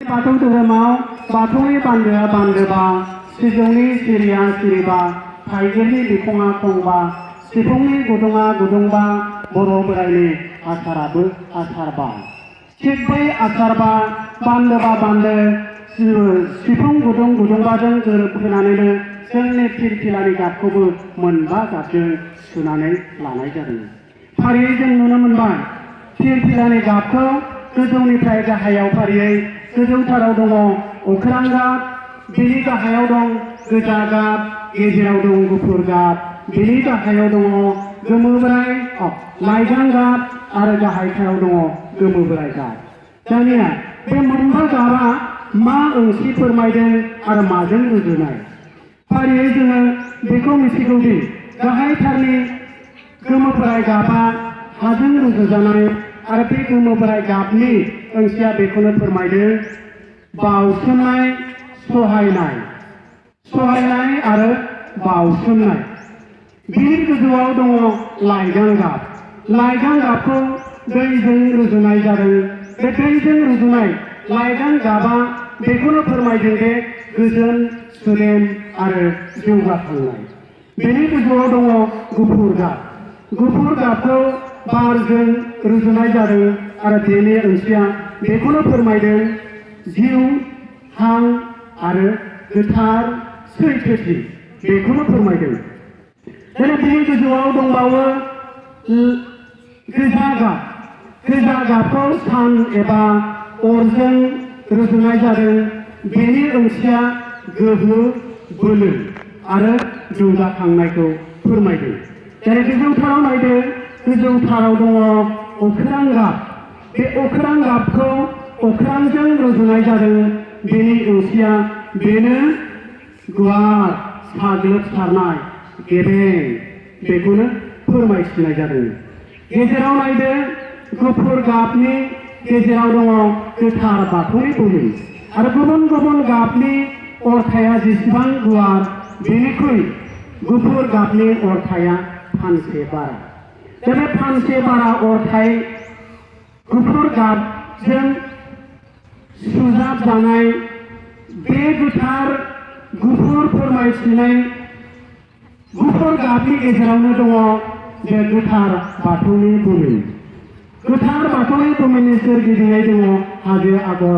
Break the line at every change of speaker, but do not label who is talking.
बाथौ धोरोमाव बाथौनि बान्दोआ बान्दोबा सिजौनि सिरिया सिरिबा थाइगिरनि बिखङा खंबा सिफुंनि गुदुङा गुदुंबा बर' बोराइनि आसाराबो आसारबा थिग बै आसारबा बान्दोबा बान्दो सिफुं गुदुं गुदुंबाजों गोरोबहोनानैनो जोंनि फिरफिलानि गाबखौबो मोनबा गाबजों सुनानै लानाय जादों। फारियै जों नुनो मोनबाय फिरफिलानि गाबखौ गोजौनिफ्राय गाहायाव फारियै गोजौथाराव दङ अख्रां गाब, बेनि गाहायाव दं गोजा गाब, गेजेराव दं गुफुर गाब, बेनि गाहायाव दङ गोमो बोराइ लाइगां गाब आरो गाहायथाराव दङ गोमो बोराइ गाब। दानिया बे मोनबा गाबा मा ओंथि फोरमायदों आरो माजों रुजुनाय? फारियै जोङो बेखौ मिथिगौदि गाहायथारनि गोमो बोराइ गाबा हाजों रुजुजानाय आरो बे गोमो बोराइ गाबनि ओंथिया बेखौनो फोरमायदों बाउसोमनाय, सहायनाय आरो बाउसोमनाय। बिनि गोजौआव दङ लाइगां गाब। लाइगां गाबखौ दैजों रुजुनाय जादों। बे दैजों रुजुनाय लाइगां गाबा बेखौनो फोरमायदों दे गोजोन, सुदेम आरो जौगाखांनाय। बेनि गोजौआव दङ गुफुर गाब। गुफुर गाबखौ बारजों रुजुनाय जादों आरो बेनि ओंथिया बेखौनो फोरमायदों जिउ, हां आरो गोथार सैथोथि, बेखौनो फोरमायदों। बेनि गोजौआव दंबावो गोजा गाब। गोजा गाबखौ सान एबा अरजों रुजुनाय जादों। बेनि ओंथिया गोहो, बोलो आरो जौगाखांनायखौ फोरमायदों। जेरै गोजौथाराव नायदो, गोजौथाराव दङ अख्रां गाब। बे अख्रां गाबखौ अख्रांजों रुजुनाय जादों। बेनि ओंथिया बेनो गुवार, साग्लोबसारनाय, गेबें, बेखौनो फोरमायथिनाय जादों। गेजेराव नायदो, गुफुर गाबनि गेजेराव दङ गोथार बाथौनि बुलि आरो गुबुन गुबुन गाबनि अरथाया जेसेबां गुवार बेनिख्रुइ गुफुर गाबनि अरथाया फानसे बारा। बे फानसे बारा अरथाय गुफुर गाबजों सुजाबजानाय बे गोथार गुफुर फोरमायथिनाय गुफुर गाबनि गेजेरावनो दङ बे गोथार बाथौनि बुलि। गोथार बाथौनि बुलिनि सोरगिदिङै दङ हाजो आगर।